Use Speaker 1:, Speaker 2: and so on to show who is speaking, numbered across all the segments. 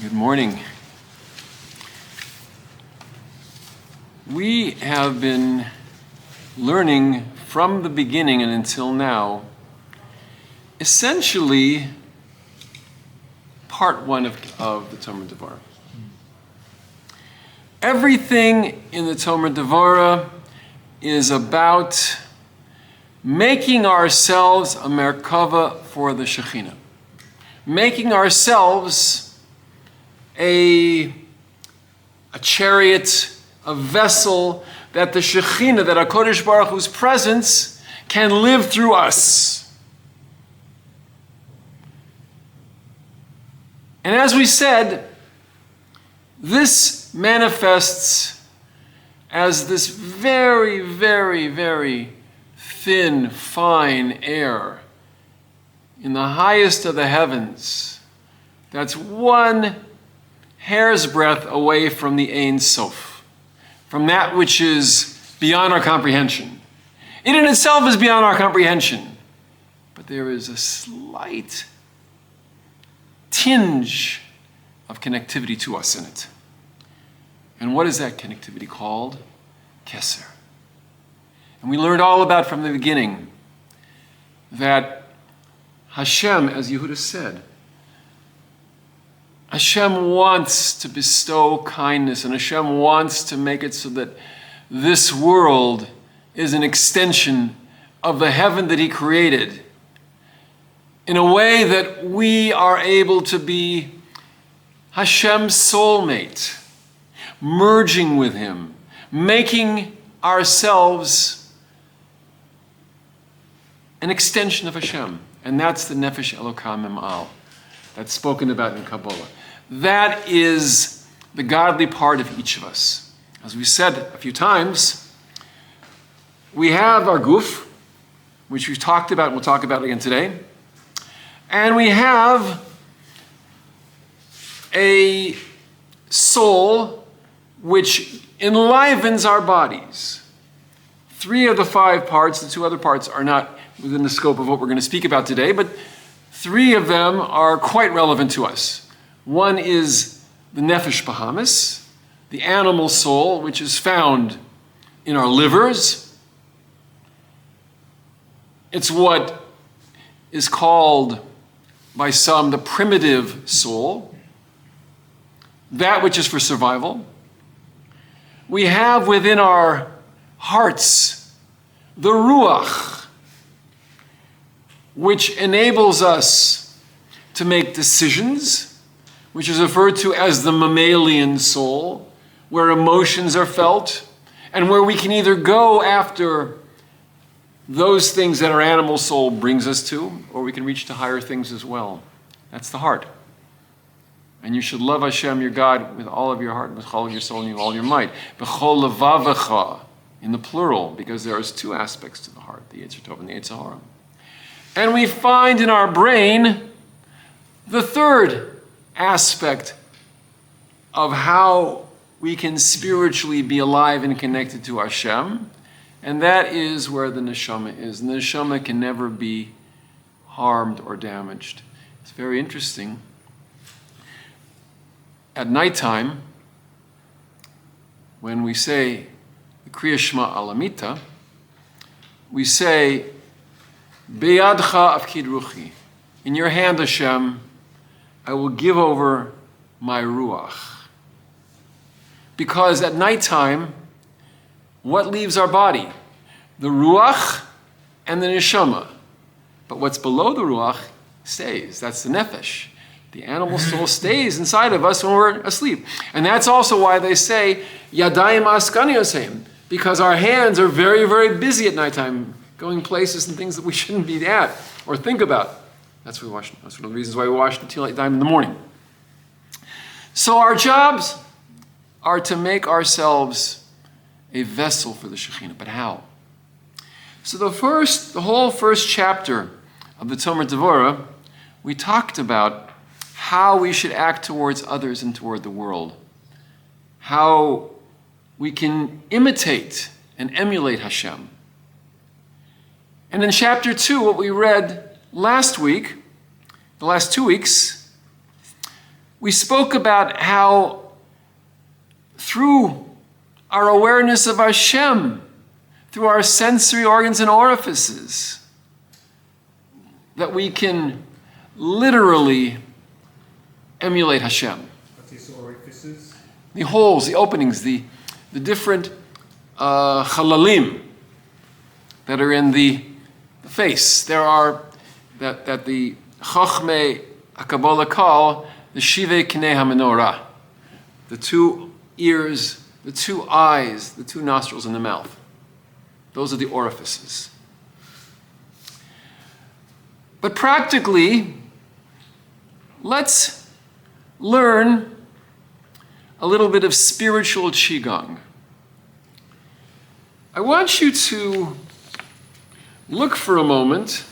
Speaker 1: Good morning. We have been learning from the beginning and until now, essentially, part one of the Torah Devorah. Everything in the Torah Devorah is about making ourselves a merkava for the Shekhinah, making ourselves a chariot, a vessel that the Shekhinah, that HaKadosh Baruch Hu's presence can live through us. And as we said, this manifests as this very, very, very thin, fine air in the highest of the heavens. That's one hair's breadth away from the Ein Sof, from that which is beyond our comprehension. It in itself is beyond our comprehension, but there is a slight tinge of connectivity to us in it. And what is that connectivity called? Keser. And we learned all about from the beginning that Hashem, as Yehuda said, Hashem wants to bestow kindness, and Hashem wants to make it so that this world is an extension of the heaven that He created, in a way that we are able to be Hashem's soulmate, merging with Him, making ourselves an extension of Hashem. And that's the Nefesh Elokah Mem'al that's spoken about in Kabbalah. That is the godly part of each of us. As we said a few times, we have our guf, which we've talked about and we'll talk about again today. And we have a soul which enlivens our bodies. 3 of the 5 parts, the 2 other parts are not within the scope of what we're going to speak about today, but 3 of them are quite relevant to us. One is the Nefesh Bahamis, the animal soul, which is found in our livers. It's what is called by some the primitive soul, that which is for survival. We have within our hearts the Ruach, which enables us to make decisions, which is referred to as the mammalian soul, where emotions are felt, and where we can either go after those things that our animal soul brings us to, or we can reach to higher things as well. That's the heart. And you should love Hashem, your God, with all of your heart, with all of your soul, and with all your might. B'chol levavecha, in the plural, because there is 2 aspects to the heart, the Yetzer Tov and the Yetzer Hara. And we find in our brain the 3rd aspect of how we can spiritually be alive and connected to Hashem, and that is where the neshama is. And the neshama can never be harmed or damaged. It's very interesting. At nighttime, when we say the Kriya Shema Alamita, we say, Beyadcha afkid ruchi. In your hand, Hashem, I will give over my ruach. Because at nighttime, what leaves our body? The ruach and the neshama. But what's below the ruach stays. That's the nefesh. The animal soul stays inside of us when we're asleep. And that's also why they say, Yadayim askaniyosem, because our hands are very, very busy at nighttime, going places and things that we shouldn't be at or think about. That's one of the reasons why we wash until 8 in the morning. So our jobs are to make ourselves a vessel for the Shekhinah. But how? So the whole first chapter of the Torah Devorah, we talked about how we should act towards others and toward the world. How we can imitate and emulate Hashem. And in chapter 2, what we read last week, the last 2 weeks, we spoke about how through our awareness of Hashem, through our sensory organs and orifices, that we can literally emulate Hashem.
Speaker 2: What's these orifices?
Speaker 1: The holes, the openings, the different chalalim that are in the face. There are that the Chachmei HaKabbalah call the Shivei Kinei HaMenorah, the two ears, the two eyes, the two nostrils, and the mouth. Those are the orifices. But practically, let's learn a little bit of spiritual Qigong. I want you to look for a moment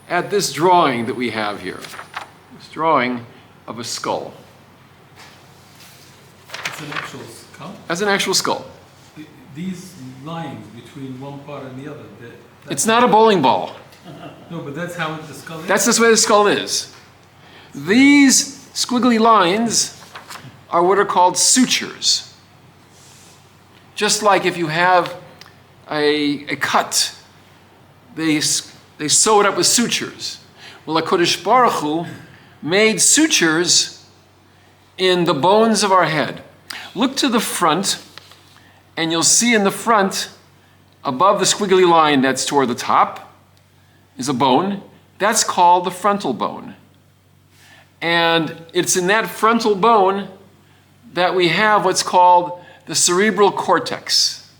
Speaker 1: at this drawing that we have here. This drawing of a skull.
Speaker 2: It's an actual skull?
Speaker 1: As an actual skull.
Speaker 2: These lines between one part and the other,
Speaker 1: it's not a bowling ball.
Speaker 2: No, but that's how the skull is?
Speaker 1: That's the way the skull is. These squiggly lines are what are called sutures. Just like if you have a cut, they sew it up with sutures. Well, HaKadosh Baruch Hu made sutures in the bones of our head. Look to the front, and you'll see in the front, above the squiggly line that's toward the top, is a bone. That's called the frontal bone. And it's in that frontal bone that we have what's called the cerebral cortex.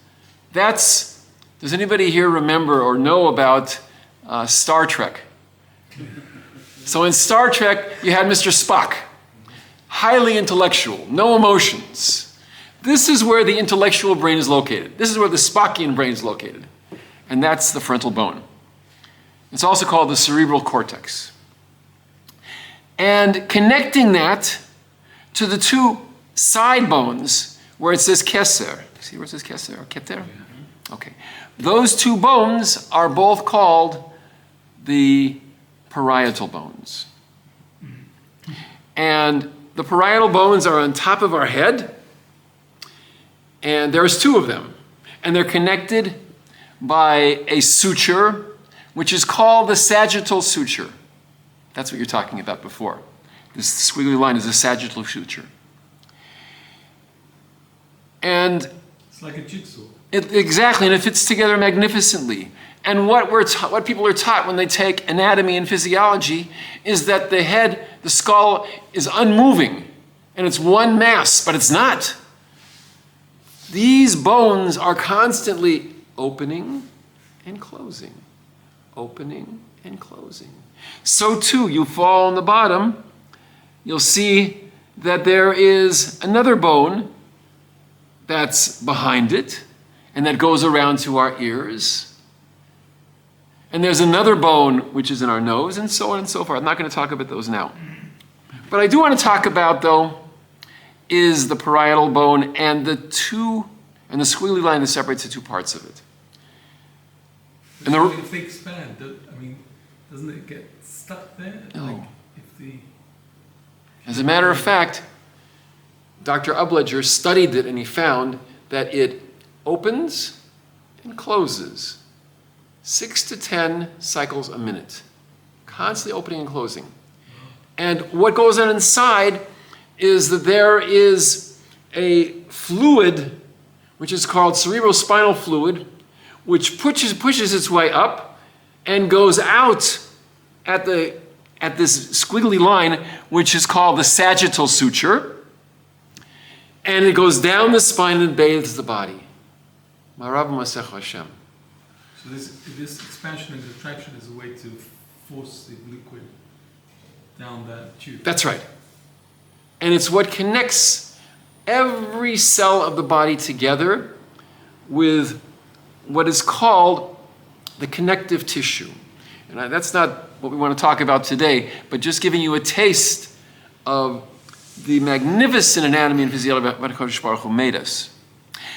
Speaker 1: Does anybody here remember or know about Star Trek? So in Star Trek, you had Mr. Spock, highly intellectual, no emotions. This is where the intellectual brain is located. This is where the Spockian brain is located. And that's the frontal bone. It's also called the cerebral cortex. And connecting that to the two side bones where it says keser. See where it says keser or keter? Okay. Those two bones are both called the parietal bones. And the parietal bones are on top of our head, and there's two of them. And they're connected by a suture, which is called the sagittal suture. That's what you're talking about before. This squiggly line is a sagittal suture. And
Speaker 2: it's like a jigsaw.
Speaker 1: Exactly, and it fits together magnificently. And what people are taught when they take anatomy and physiology is that the head, the skull, is unmoving, and it's one mass, but it's not. These bones are constantly opening and closing, opening and closing. So too, you fall on the bottom, you'll see that there is another bone that's behind it, and that goes around to our ears. And there's another bone which is in our nose, and so on and so forth. I'm not going to talk about those now. But I do want to talk about, though, is the parietal bone and the squiggly line that separates the two parts of it. And
Speaker 2: if they expand, doesn't it get stuck there?
Speaker 1: No. As a matter of fact, Dr. Ubledger studied it, and he found that it opens and closes 6 to 10 cycles a minute, constantly opening and closing. And what goes on inside is that there is a fluid, which is called cerebrospinal fluid, which pushes its way up and goes out at this squiggly line, which is called the sagittal suture, and it goes down the spine and bathes the body. Marav Masech Hashem.
Speaker 2: So this expansion and contraction is a way to force the liquid down that tube.
Speaker 1: That's right. And it's what connects every cell of the body together with what is called the connective tissue. And that's not what we want to talk about today, but just giving you a taste of the magnificent anatomy and physiology that HaKadosh Baruch Hu made us.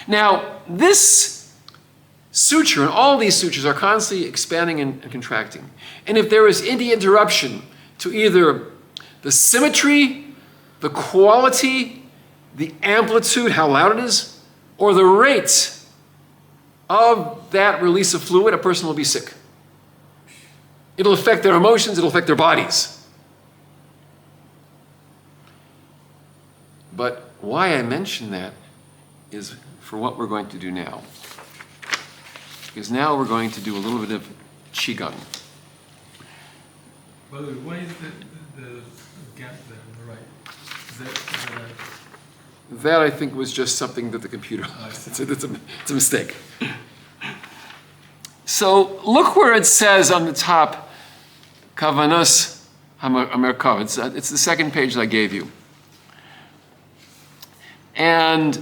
Speaker 1: Now, this suture, and all these sutures are constantly expanding and contracting. And if there is any interruption to either the symmetry the quality, the amplitude, how loud it is, or the rate of that release of fluid, a person will be sick. It'll affect their emotions, it'll affect their bodies. But why I mention that is for what we're going to do now. Because now we're going to do a little bit of Qigong.
Speaker 2: By the way, why is the gap there on the right? Is that
Speaker 1: That, I think, was just something that the computer... it's a mistake. So look where it says on the top, Kavanos HaMerkav. It's the second page that I gave you. And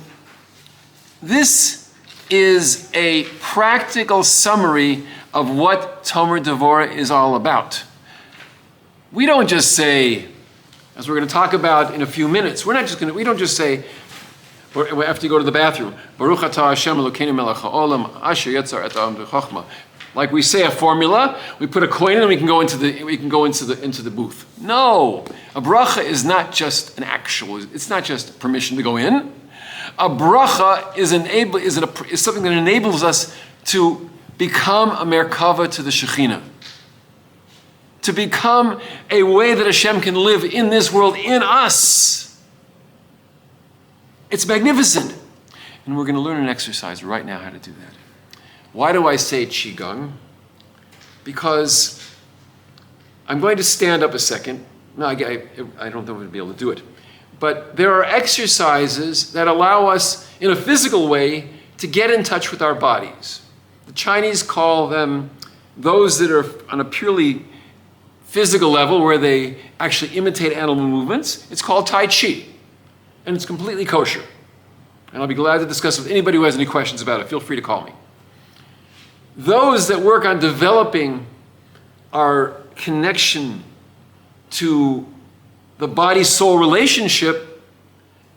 Speaker 1: this is a practical summary of what Tomer Devorah is all about. We don't just say, as we're going to talk about in a few minutes, we don't just say, after you go to the bathroom, Baruch atah Hashem Elokeinu melech haolam asher yetzar et ha'am b'chokhmah. Like we say a formula, we put a coin in and we can go into the booth. No, a bracha is not just it's not just permission to go in. A bracha is something that enables us to become a merkava to the Shekhinah. To become a way that Hashem can live in this world, in us. It's magnificent. And we're going to learn an exercise right now how to do that. Why do I say Qigong? Because I'm going to stand up a second. No, I don't know if I'll be able to do it. But there are exercises that allow us, in a physical way, to get in touch with our bodies. The Chinese call them those that are on a purely physical level, where they actually imitate animal movements. It's called Tai Chi. And it's completely kosher. And I'll be glad to discuss with anybody who has any questions about it. Feel free to call me. Those that work on developing our connection to the body-soul relationship,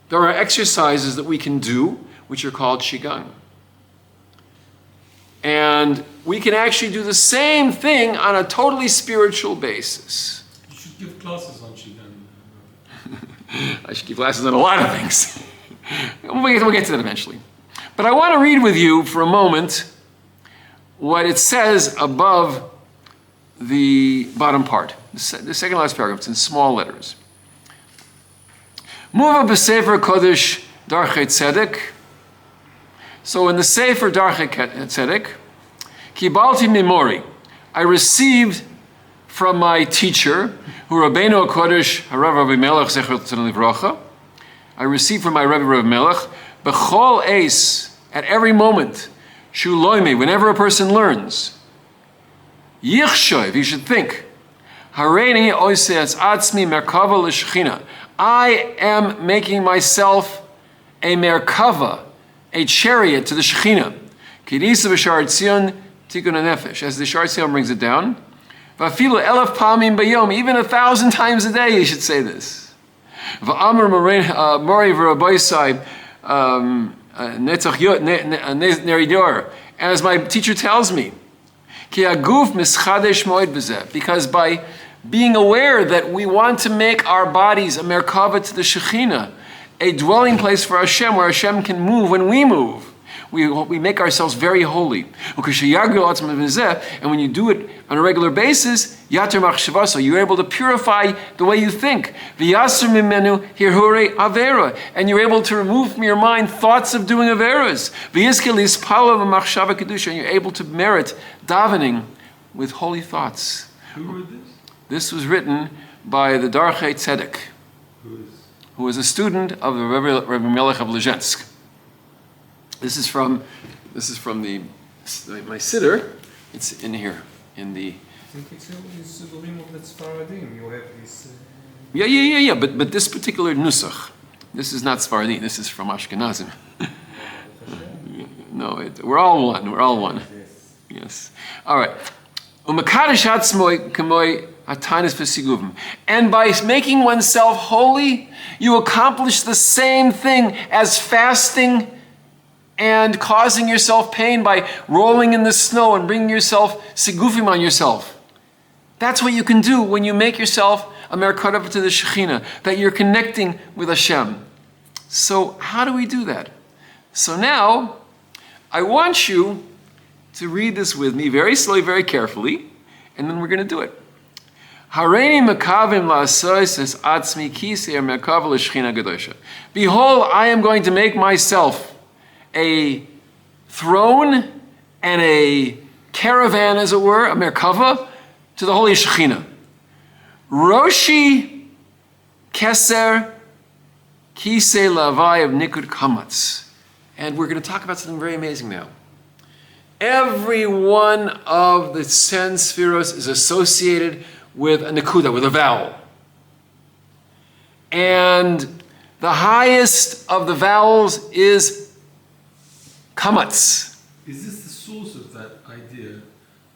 Speaker 1: there are exercises that we can do, which are called Qigong. And we can actually do the same thing on a totally spiritual basis.
Speaker 2: You should give classes on Qigong.
Speaker 1: I should give classes on a lot of things. We'll get to that eventually. But I want to read with you for a moment what it says above the bottom part, the second last paragraph. It's in small letters. Muva b'sefer kodesh darchei tzedek. So in the sefer darchei tzedek, kibalti mimori, I received from my teacher, who Rabbeinu HaKodesh, Harav Rabbi Melech Zecher Tzedek Livracha, I received from my Rabbi Rabbi Melech, b'chol eis, at every moment, shu loime, whenever a person learns, yichshoiv, he should think, hareini oiseh es atzmi merkava l'shechina, I am making myself a merkava, a chariot to the Shekhinah. Kidisa v'shar tzion tikun hanefesh, as the Shar Tzion brings it down, v'afilu elef pamim bayom, even 1,000 times a day you should say this. V'amr mori v'raboisai netzach neridor, as my teacher tells me, ki aguf mischadesh moed b'zeh, because by being aware that we want to make our bodies a merkava to the Shekhinah, a dwelling place for Hashem, where Hashem can move when we move. We make ourselves very holy. And when you do it on a regular basis, you're able to purify the way you think. And you're able to remove from your mind thoughts of doing averas. And you're able to merit davening with holy thoughts.
Speaker 2: Who wrote this?
Speaker 1: This was written by the Darchei Tzedek, who was a student of the Rebbe Melech of Lezhensk. This is from my siddur. It's in here, in the...
Speaker 2: I think it's in the siddurim of the Tzfaradim. You have this...
Speaker 1: Yeah. But this particular nusach, this is not Sfaradi. This is from Ashkenazim. No, we're all one. We're all one. Yes. All right. Umakadosh atzmoi kamoi hatanis v'siguvim. And by making oneself holy, you accomplish the same thing as fasting and causing yourself pain by rolling in the snow and bringing yourself sigufim on yourself. That's what you can do when you make yourself a merkava to the Shekhinah, that you're connecting with Hashem. So how do we do that? So now, I want you to read this with me very slowly, very carefully, and then we're going to do it. Hareini makavim la'asos es atzmi kisei merkava l'Shechina Gadosha. Behold, I am going to make myself a throne and a caravan, as it were, a merkava, to the Holy Shekhinah. Roshi keser kisei lavai of nikud kamatz. And we're going to talk about something very amazing now. Every one of the 10 spheros is associated with a nekuda, with a vowel. And the highest of the vowels is kamatz.
Speaker 2: Is this the source of that idea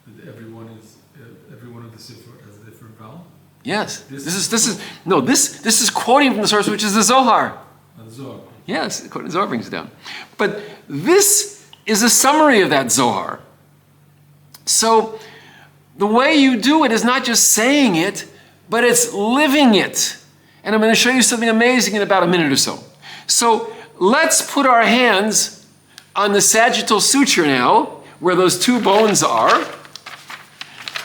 Speaker 2: that every one of the Sefer has a different vowel?
Speaker 1: Yes. This is quoting from the source, which is the Zohar.
Speaker 2: The Zohar.
Speaker 1: Yes, the Zohar brings it down. But this is a summary of that Zohar. So the way you do it is not just saying it, but it's living it. And I'm going to show you something amazing in about a minute or so. So let's put our hands on the sagittal suture now, where those two bones are,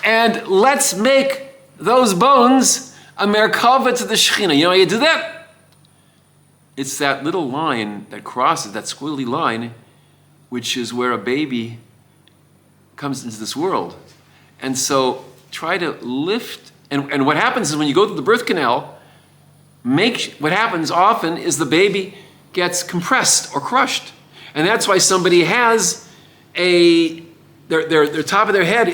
Speaker 1: and let's make those bones a merkava to the Shekhinah. You know how you do that? It's that little line that crosses, that squiggly line, which is where a baby comes into this world. And so try to lift, and what happens is when you go through the birth canal, what happens often is the baby gets compressed or crushed. And that's why somebody has their top of their head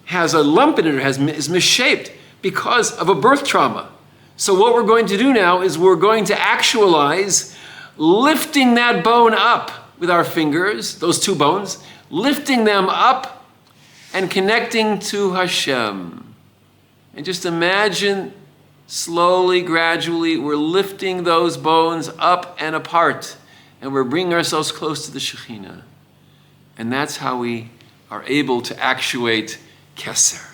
Speaker 1: has a lump in it, is misshaped because of a birth trauma. So what we're going to do now is we're going to actualize lifting that bone up with our fingers, those two bones, lifting them up and connecting to Hashem. And just imagine slowly, gradually, we're lifting those bones up and apart, and we're bringing ourselves close to the Shekhinah. And that's how we are able to actuate Keser.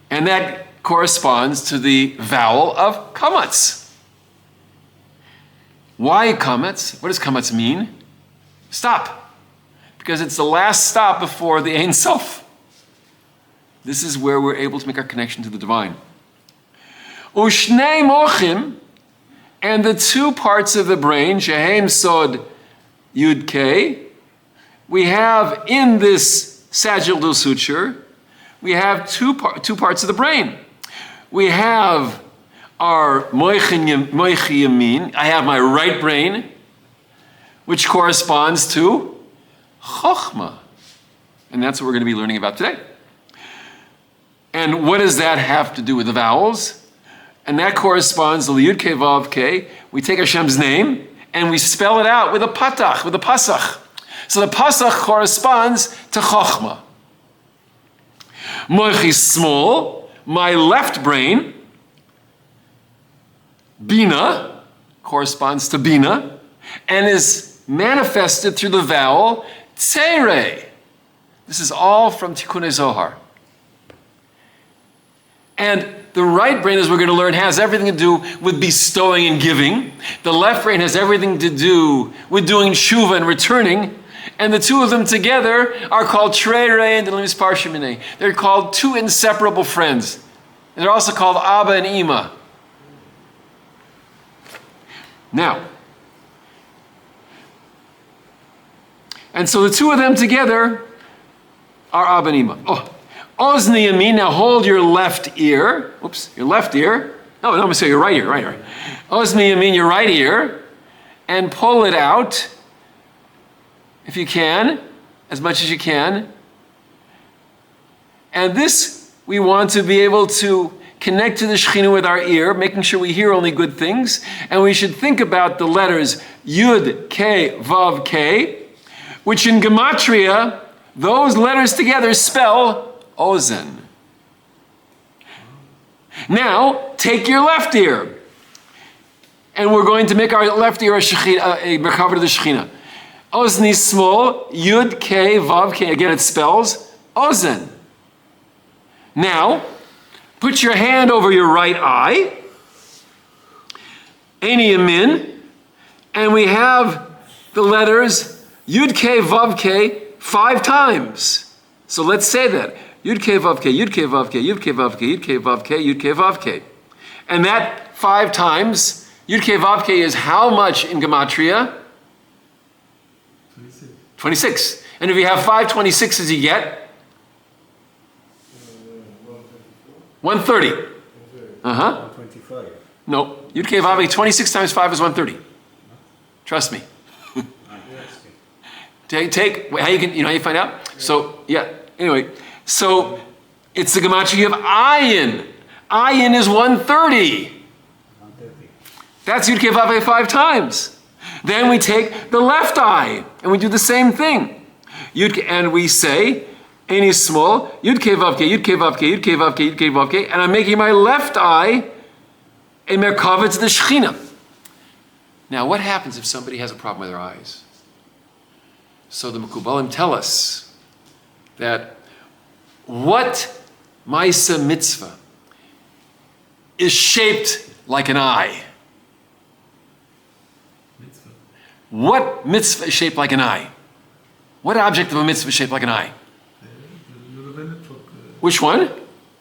Speaker 1: And that corresponds to the vowel of kamatz. Why kamatz? What does kamatz mean? Stop. Because it's the last stop before the Ein Sof. This is where we're able to make our connection to the divine. Ushnei mochim, and the two parts of the brain, shehem sod yud kei, we have in this sagittal suture, we have two parts of the brain. We have our moichi yamin. I have my right brain, which corresponds to chokhmah. And that's what we're going to be learning about today. And what does that have to do with the vowels? And that corresponds to Yud Kei Vav Kei. We take Hashem's name and we spell it out with a patach, with a pasach. So the pasach corresponds to chokhmah. Moichi small, my left brain, bina, corresponds to bina, and is manifested through the vowel tzere. This is all from Tikkunei Zohar. And the right brain, as we're going to learn, has everything to do with bestowing and giving. The left brain has everything to do with doing tshuva and returning. And the two of them together are called Trei and Delimis Parshimine. They're called two inseparable friends. And they're also called Abba and Ima. Now, and so the two of them together are Abba and Ima. Oh, Ozni Yamin, now hold your left ear. Oops, your left ear. No, I'm going to say your right ear, right ear. Ozni Yamin, your right ear, and pull it out. If you can, as much as you can. And this, we want to be able to connect to the Shekhinah with our ear, making sure we hear only good things. And we should think about the letters Yud, K, Vav, K, which in Gematria, those letters together spell Ozen. Now, take your left ear. And we're going to make our left ear a merkava to the Shekhinah. Ozni small, Yud, K, Vav, K. Again, it spells Ozen. Now, Put your hand over your right eye. Eini Yamin. And we have the letters Yud Kei Vav Kei 5 times. So let's say that. Yud Kei Vav Kei, Yud Kei Vav Kei, Yud Kei Vav Kei, Yud Kei Vav Kei, Yud Kei Vav Kei. And that 5 times, Yud Kei Vav Kei is how much in Gematria?
Speaker 2: 26.
Speaker 1: 26. And if you have 5 26s, you get? 130.
Speaker 3: 125.
Speaker 1: No. Yud Kei Vav Kei, 26 times 5 is 130. Trust me. Take how you can, how you find out? So, yeah, anyway. So, it's the gematria of ayin. Ayin is 130.
Speaker 3: 130.
Speaker 1: That's Yud Kei Vav Kei 5 times. Then we take the left eye, and we do the same thing. And we say, any small, Yud Kei Vav Kei, Yud Kei Vav Kei, Yud Kei Vav Kei, Yud Kei Vav Kei, and I'm making my left eye a merkava to the Shechina. Now, what happens if somebody has a problem with their eyes? So the Mekubalim tell us that what Maisa mitzvah is shaped like an eye?
Speaker 2: Mitzvah.
Speaker 1: What mitzvah is shaped like an eye? What object of a mitzvah is shaped like an eye? Which one?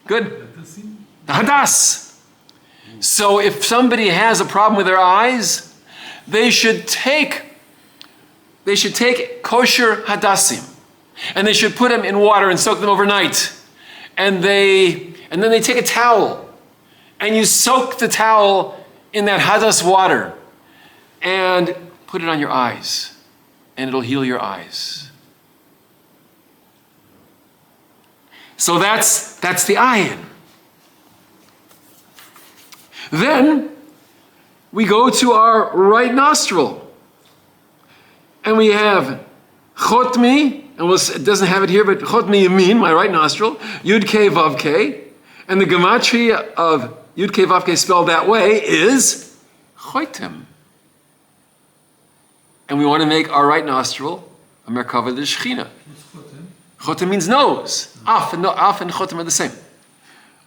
Speaker 1: Good. The hadas. So if somebody has a problem with their eyes, they should take kosher hadassim, and they should put them in water and soak them overnight. And then they take a towel, and you soak the towel in that hadas water, and put it on your eyes, and it'll heal your eyes. So that's the ayin. Then we go to our right nostril. And we have chotmi, and it doesn't have it here, but chotmi yamin, my right nostril, Yud Kei Vav Kei, and the gematria of Yud Kei Vav Kei spelled that way is chotem. And we want to make our right nostril a merkava de Shechina.
Speaker 2: What's chotem?
Speaker 1: Chotem means nose. Af and chotem are the same.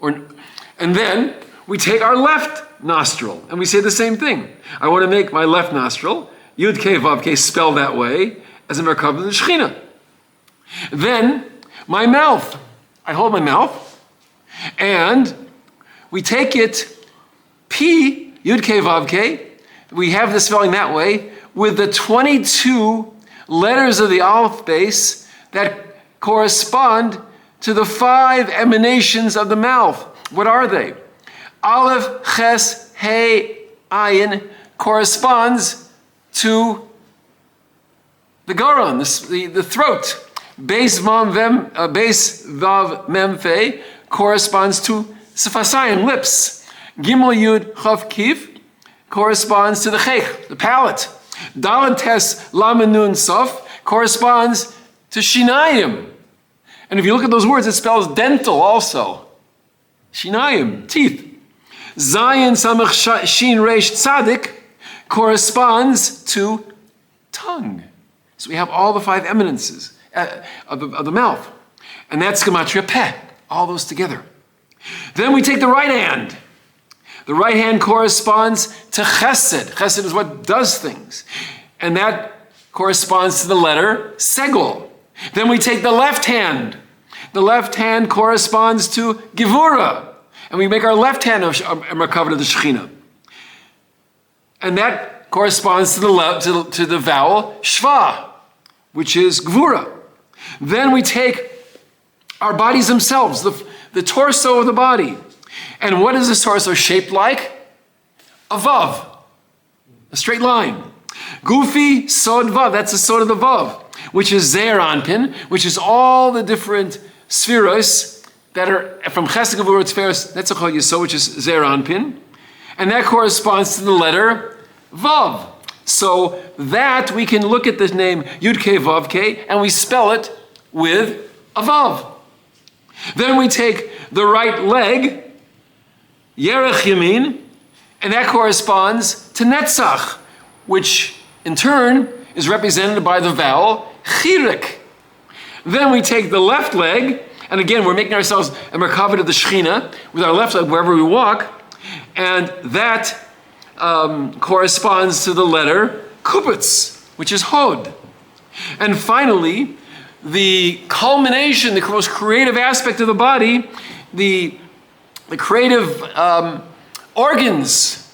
Speaker 1: And then we take our left nostril, and we say the same thing. I want to make my left nostril Yud Kei Vav Kei spelled that way as a merkava de Shechina. Then my mouth. I hold my mouth, and we take it P Yud Kei Vav Kei. We have the spelling that way with the 22 letters of the Aleph base that correspond to the 5 emanations of the mouth. What are they? Aleph, Ches, Hey, Ayin corresponds to the garon, the throat. Beis Vav Mem Fei corresponds to Sefasayim, lips. Gimel Yud Chav Kif corresponds to the Chech, the palate. Daled Tes Lamed Nun Sof corresponds to Shinayim. And if you look at those words, it spells dental also. Shinayim, teeth. Zayin Samach Shin Reish Tzadik corresponds to tongue. So we have all the 5 eminences of the mouth. And that's gematria peh, all those together. Then we take the right hand. The right hand corresponds to chesed. Chesed is what does things. And that corresponds to the letter segol. Then we take the left hand. The left hand corresponds to Devorah. And we make our left hand a merkava to the Shechina. And that corresponds to the vowel shva, which is gvura. Then we take our bodies themselves, the torso of the body. And what is this torso shaped like? A vav, a straight line. Gufi sod vav, that's the sod of the vav, which is zeir anpin, which is all the different spheros that are from chesed gvura tzferos, that's a chol yisod, which is zeir anpin. And that corresponds to the letter Vav. So that we can look at the name Yud Kei Vav Kei and we spell it with a Vav. Then we take the right leg, Yerech Yamin, and that corresponds to Netzach, which in turn is represented by the vowel Chirik. Then we take the left leg And again, we're making ourselves a merkava of the Shechina with our left leg wherever we walk. And that corresponds to the letter Kupitz, which is Hod. And finally, the culmination, the most creative aspect of the body, the creative organs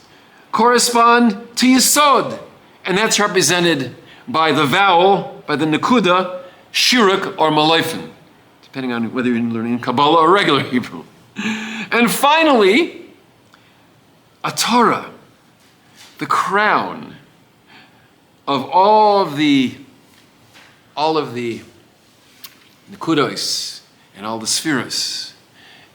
Speaker 1: correspond to Yesod. And that's represented by the vowel, by the Nakuda, Shiruk or Malayfin, depending on whether you're learning Kabbalah or regular Hebrew. And finally, a Torah, the crown of all of the Nekudos and all the spheres,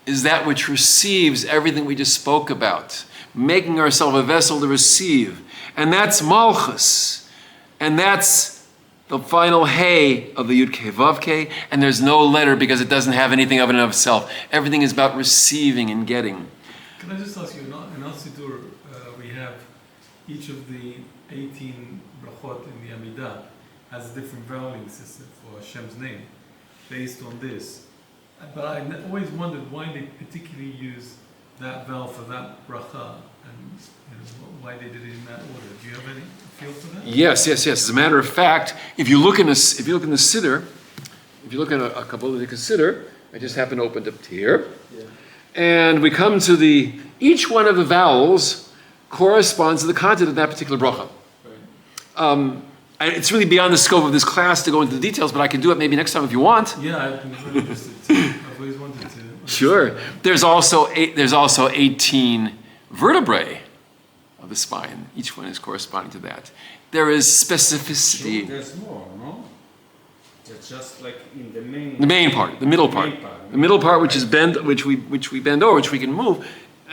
Speaker 1: is that which receives everything we just spoke about, making ourselves a vessel to receive. And that's Malchus. And that's the final Hey of the Yud Kei Vav Kei. And there's no letter because it doesn't have anything of it in of itself. Everything is about receiving and getting.
Speaker 2: Can I just ask you, in Al Siddur, we have each of the 18 brachot in the Amidah has a different valuing system for Hashem's name based on this. But I always wondered why they particularly use that vowel for that bracha, and why they did it in that order. Do you have any feel for that?
Speaker 1: Yes. As a matter of fact, if you look in the Siddur, if you look at a Kabbalah Siddur, I just happened to open it up here, and we come to each one of the vowels corresponds to the content of that particular bracha.
Speaker 2: Right.
Speaker 1: It's really beyond the scope of this class to go into the details, but I can do it maybe next time if you want.
Speaker 2: Yeah, I've been really interested too. I've always wanted to.
Speaker 1: Sure. There's also 18 vertebrae of the spine. Each one is corresponding to that. There is specificity.
Speaker 3: Sure, there's more, no? It's just like in the main.
Speaker 1: The main part, the middle part, the middle part, which is bend, which we bend over, which we can move.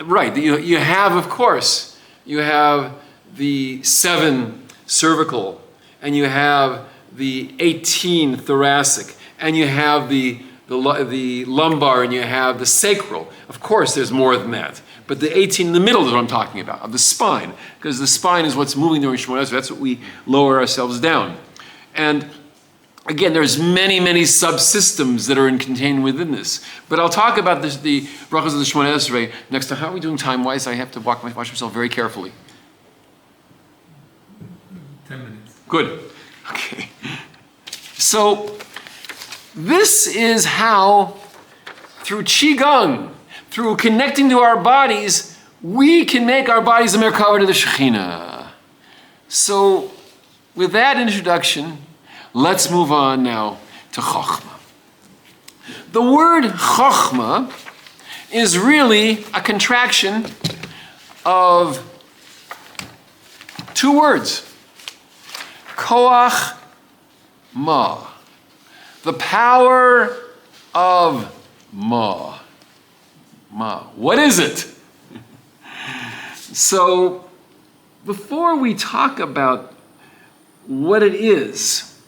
Speaker 1: Right. You have, of course, you have the 7 cervical, and you have the 18 thoracic, and you have the lumbar, and you have the sacral. Of course, there's more than that. But the 18 in the middle is what I'm talking about, of the spine, because the spine is what's moving during Shemona Esrei. That's what we lower ourselves down. And again, there's many subsystems that are contained within this. But I'll talk about the brachos of the Shemona Esrei next time. How are we doing time-wise? I have to watch myself very carefully.
Speaker 2: 10 minutes.
Speaker 1: Good. Okay. So this is how, through Qigong, through connecting to our bodies, we can make our bodies a merkava to the Shekhinah. So with that introduction, let's move on now to Chochmah. The word Chochmah is really a contraction of 2 words. Koach Ma. The power of Ma. Ma. What is it? So, before we talk about what it is,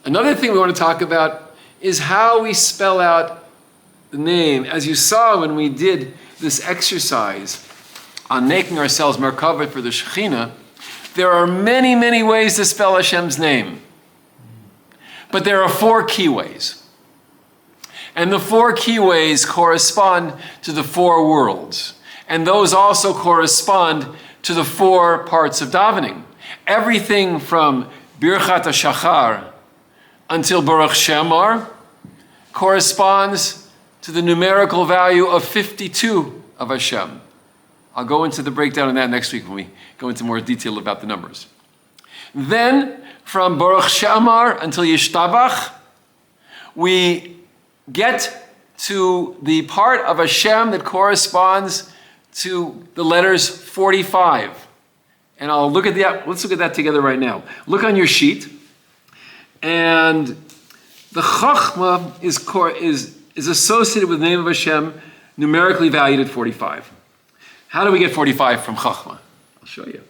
Speaker 1: another thing we want to talk about is how we spell out the name. As you saw when we did this exercise on making ourselves merkava for the Shekhinah, there are many ways to spell Hashem's name. But there are 4 key ways. And the 4 key ways correspond to the 4 worlds. And those also correspond to the 4 parts of davening. Everything from Birchat HaShachar until Baruch Shemar corresponds to the numerical value of 52 of Hashem. I'll go into the breakdown of that next week when we go into more detail about the numbers. Then, from Baruch She'amar until Yishtabach, we get to the part of Hashem that corresponds to the letters 45. And I'll look at that. Let's look at that together right now. Look on your sheet. And the Chochmah is associated with the name of Hashem, numerically valued at 45. How do we get 45 from Chochmah? I'll show you.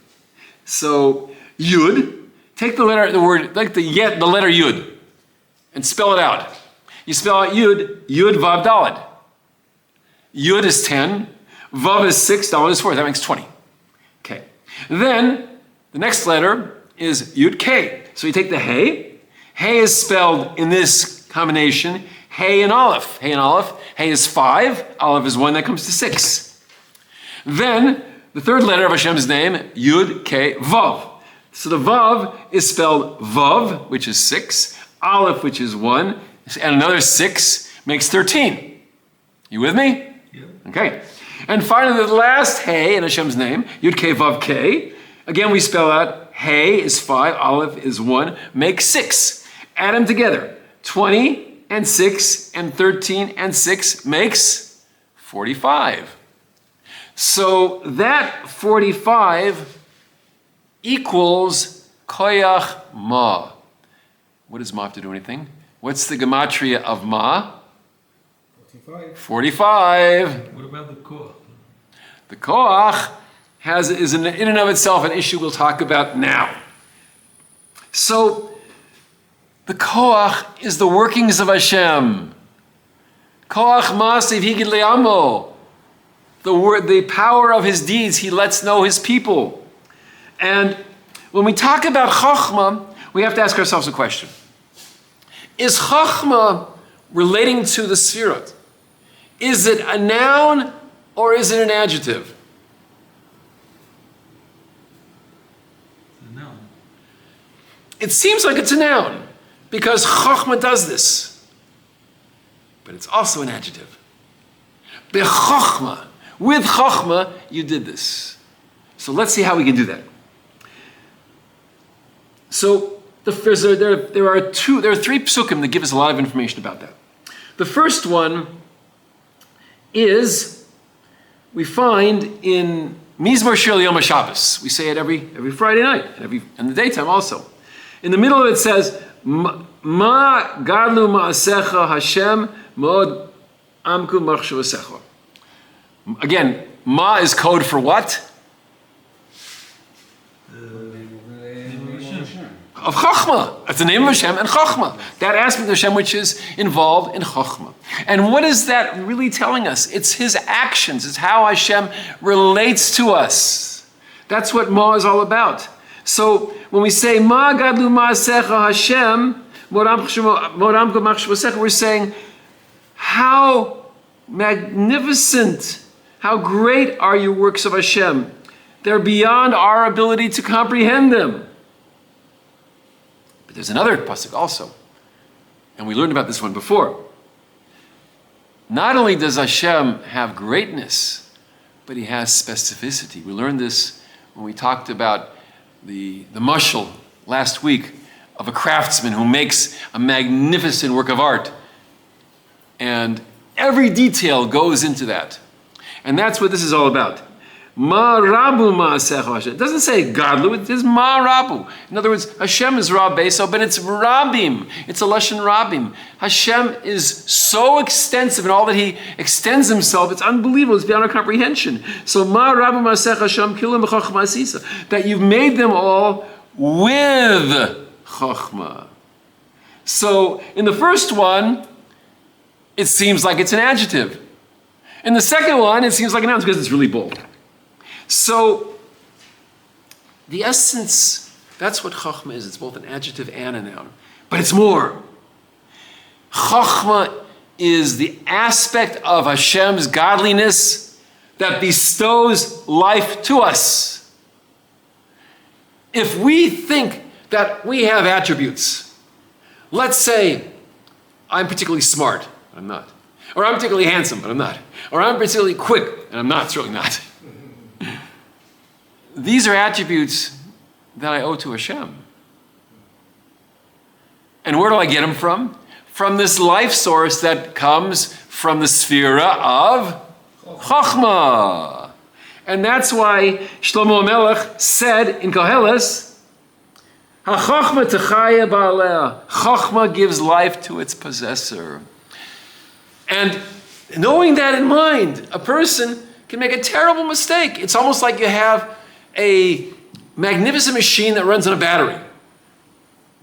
Speaker 1: So, Yud, take the letter Yud, and spell it out. You spell out Yud Vav Daled. Yud is 10, Vav is 6, Daled is 4. That makes 20. Okay. Then, the next letter is Yud K. So you take the Hey. Hey is spelled in this combination, Hey and Aleph. Hey and Aleph. Hey is 5. Aleph is 1. That comes to 6. Then the third letter of Hashem's name, Yud, K, Vav. So the Vav is spelled Vav, which is 6. Aleph, which is 1. And another 6 makes 13. You with me?
Speaker 2: Yeah.
Speaker 1: Okay. And finally, the last Hey in Hashem's name, Yud, K, Vav, K. Again, we spell out Hey is 5, Aleph is 1, makes 6. Add them together. 20 and 6 and 13 and 6 makes 45. So that 45 equals Koyach Ma. What does Ma have to do anything? What's the gematria of Ma? 45.
Speaker 2: What about the koach?
Speaker 1: The Koach is in and of itself an issue we'll talk about now. So the Koach is the workings of Hashem. Koach Masiv Higid Le'amo. The power of his deeds, he lets know his people. And when we talk about Chochmah, we have to ask ourselves a question. Is Chochmah relating to the Sfirot? Is it a noun or is it an adjective?
Speaker 2: It's a noun.
Speaker 1: It seems like it's a noun because Chochmah does this. But it's also an adjective. B'Chochmah. With Chochmah, you did this. So let's see how we can do that. So there are 3 psukim that give us a lot of information about that. The first one is we find in Mizmor Shir Yom HaShabbos. We say it every Friday night, in the daytime also. In the middle of it says, Ma gadlu ma'asecha Hashem mod amku machshavasecha. Again, Ma is code for what? Of Chochmah. That's the name of Hashem and Chochmah. That aspect of Hashem which is involved in Chochmah. And what is that really telling us? It's his actions. It's how Hashem relates to us. That's what Ma is all about. So when we say Ma gadlu ma'asecha Hashem moramko machshavasecha, we're saying how magnificent, how great are your works of Hashem. They're beyond our ability to comprehend them. But there's another pasuk also, and we learned about this one before. Not only does Hashem have greatness, but he has specificity. We learned this when we talked about the mashal last week of a craftsman who makes a magnificent work of art. And every detail goes into that. And that's what this is all about. Ma rabu ma'asecha Hashem. It doesn't say gadlu, it says ma rabu. In other words, Hashem is Rab Beso, but it's rabim. It's a lashon rabim. Hashem is so extensive in all that he extends himself, it's unbelievable, it's beyond our comprehension. So ma rabu ma'asecha Hashem kilu b'chochma asisa. That you've made them all with chochma. So in the first one, it seems like it's an adjective. In the second one, it seems like a noun because it's really bold. So, the essence, that's what Chochmah is. It's both an adjective and a noun. But it's more. Chochmah is the aspect of Hashem's godliness that bestows life to us. If we think that we have attributes, let's say, I'm particularly smart, but I'm not. Or I'm particularly handsome, but I'm not. Or I'm particularly quick, and I'm not, certainly not. These are attributes that I owe to Hashem. And where do I get them from? From this life source that comes from the sphera of Chochmah. And that's why Shlomo Melech said in Koheles, HaChochmah techaya ba'aleh. Chochmah gives life to its possessor. And knowing that in mind, a person can make a terrible mistake. It's almost like you have a magnificent machine that runs on a battery.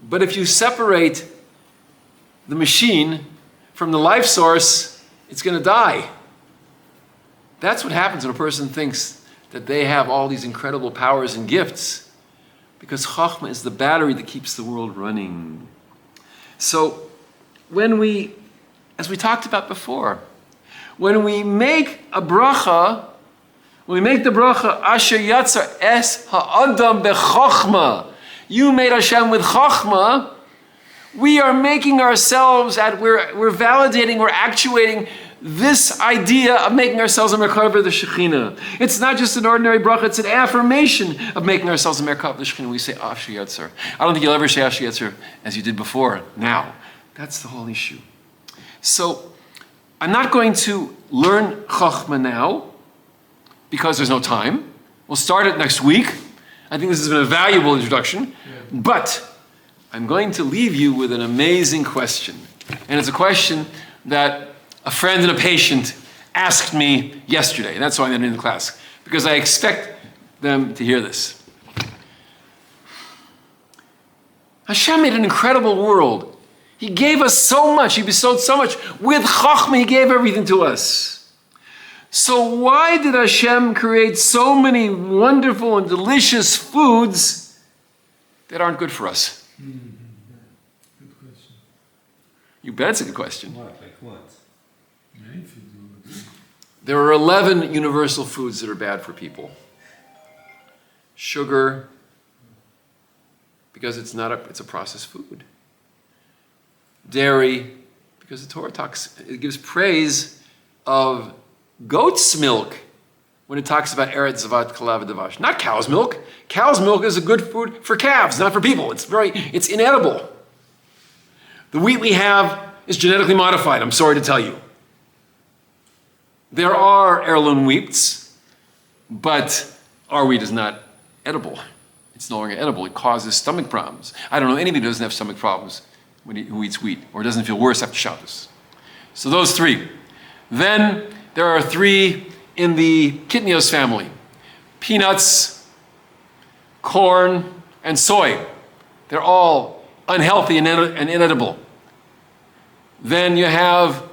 Speaker 1: But if you separate the machine from the life source, it's going to die. That's what happens when a person thinks that they have all these incredible powers and gifts, because Chochmah is the battery that keeps the world running. So when we as we talked about before, when we make a bracha, when we make the bracha, Asher Yatzar Es Ha'adam B'Chochma, you made Hashem with Chochma, we are making ourselves, we're validating, we're actuating this idea of making ourselves a Merkava the Shekhinah. It's not just an ordinary bracha, it's an affirmation of making ourselves a Merkava the Shekhinah. We say Asher Yatzar. I don't think you'll ever say Asher Yatzar as you did before, now. That's the whole issue. So, I'm not going to learn Chochma now, because there's no time. We'll start it next week. I think this has been a valuable introduction. But I'm going to leave you with an amazing question. And it's a question that a friend and a patient asked me yesterday. And that's why I'm in the class, because I expect them to hear this. Hashem made an incredible world. He gave us so much. He bestowed so much. With Chachma, He gave everything to us. So why did Hashem create so many wonderful and delicious foods that aren't good for us?
Speaker 2: Good question.
Speaker 1: You bet it's a good question.
Speaker 3: What? Like what?
Speaker 2: Yeah, if you do.
Speaker 1: There are 11 universal foods that are bad for people. Sugar, because it's a processed food. Dairy, because the Torah it gives praise of goat's milk when it talks about Eretz Zavat Kalav Davash. Not cow's milk. Cow's milk is a good food for calves, not for people. It's inedible. The wheat we have is genetically modified, I'm sorry to tell you. There are heirloom wheats, but our wheat is not edible. It's no longer edible. It causes stomach problems. I don't know anybody who doesn't have stomach problems who eats wheat or doesn't feel worse after Shabbos. So those three. Then there are three in the Kitnios family. Peanuts, corn, and soy. They're all unhealthy and inedible. Then you have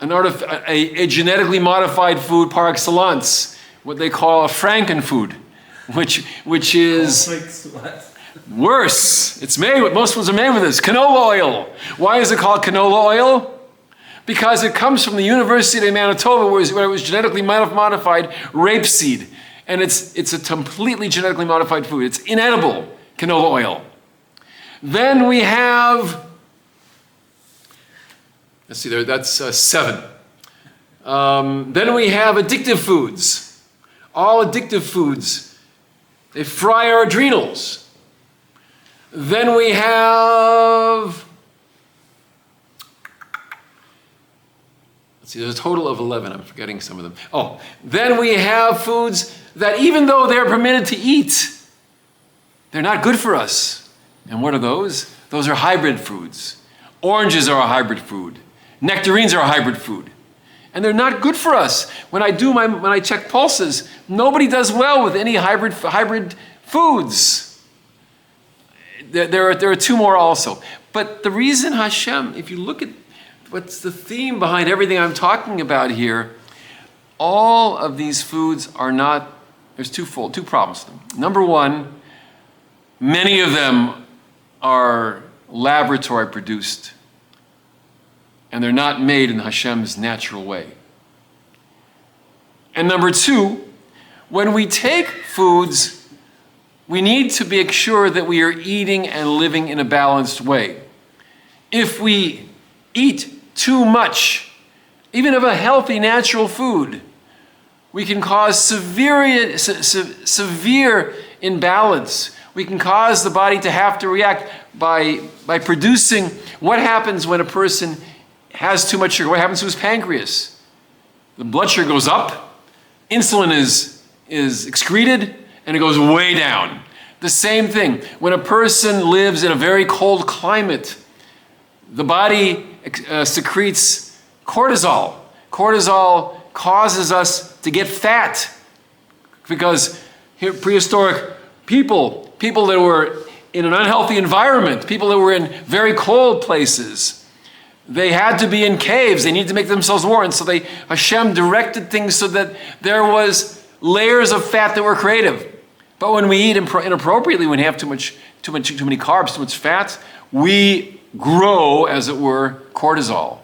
Speaker 1: a genetically modified food par excellence, what they call a Frankenfood, which is worse. It's made with, most foods are made with this, canola oil. Why is it called canola oil? Because it comes from the University of Manitoba, where it was genetically modified rapeseed. And it's a completely genetically modified food. It's inedible, canola oil. Then we have, let's see there, that's 7. Then we have addictive foods. All addictive foods. They fry our adrenals. Then we have, let's see, there's a total of 11. I'm forgetting some of them. Oh, then we have foods that even though they're permitted to eat, they're not good for us. And what are those? Those are hybrid foods. Oranges are a hybrid food. Nectarines are a hybrid food. And they're not good for us. When I check pulses, nobody does well with any hybrid foods. There are 2 more also. But the reason Hashem, if you look at what's the theme behind everything I'm talking about here, all of these foods are not, there's 2 problems with them. Number 1, many of them are laboratory produced, and they're not made in Hashem's natural way. And number 2, when we take foods, we need to be sure that we are eating and living in a balanced way. If we eat too much, even of a healthy, natural food, we can cause severe imbalance. We can cause the body to have to react by producing. What happens when a person has too much sugar? What happens to his pancreas? The blood sugar goes up, insulin is excreted, and it goes way down. The same thing. When a person lives in a very cold climate, the body secretes cortisol. Cortisol causes us to get fat because here, prehistoric people that were in an unhealthy environment, people that were in very cold places, they had to be in caves. They needed to make themselves warm. And so Hashem directed things so that there was layers of fat that were creative. But when we eat inappropriately, when we have too many carbs, too much fat, we grow, as it were, cortisol.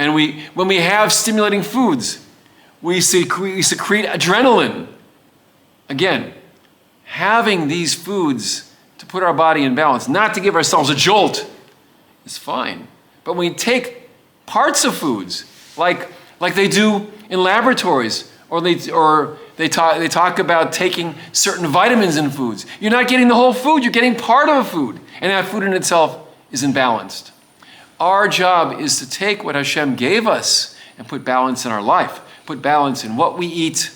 Speaker 1: And when we have stimulating foods, we secrete adrenaline. Again, having these foods to put our body in balance, not to give ourselves a jolt, is fine. But when we take parts of foods, like they do in laboratories, or they talk about taking certain vitamins in foods, you're not getting the whole food, you're getting part of a food, and that food in itself is imbalanced. Our job is to take what Hashem gave us and put balance in our life, put balance in what we eat,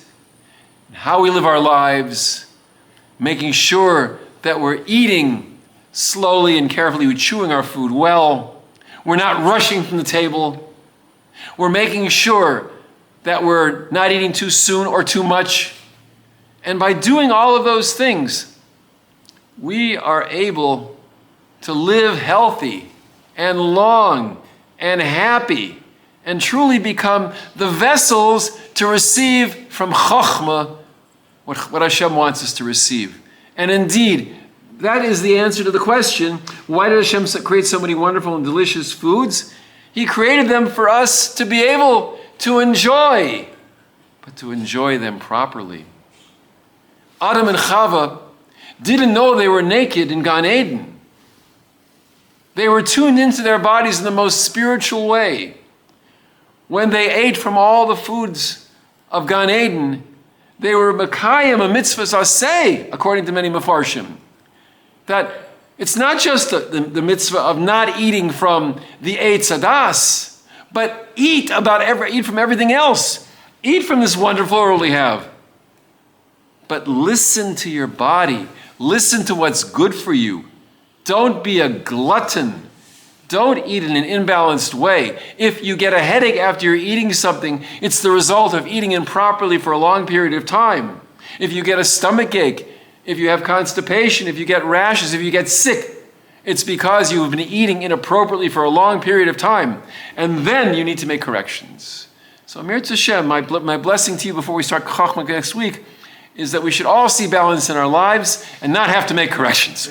Speaker 1: and how we live our lives, making sure that we're eating slowly and carefully, we're chewing our food well, we're not rushing from the table, we're making sure that we're not eating too soon or too much. And by doing all of those things, we are able to live healthy and long and happy and truly become the vessels to receive from Chokhmah what Hashem wants us to receive. And indeed, that is the answer to the question, why did Hashem create so many wonderful and delicious foods? He created them for us to be able to enjoy, but to enjoy them properly. Adam and Chava didn't know they were naked in Gan Eden. They were tuned into their bodies in the most spiritual way. When they ate from all the foods of Gan Eden, they were Mekayim, a mitzvah aseh, according to many Mefarshim. That it's not just the mitzvah of not eating from the Eitz Hadas, but eat from everything else. Eat from this wonderful world we have. But listen to your body. Listen to what's good for you. Don't be a glutton. Don't eat in an imbalanced way. If you get a headache after you're eating something, it's the result of eating improperly for a long period of time. If you get a stomach ache, if you have constipation, if you get rashes, if you get sick, it's because you've been eating inappropriately for a long period of time. And then you need to make corrections. So Amir Tzashem, my blessing to you before we start Chokhmah next week is that we should all see balance in our lives and not have to make corrections.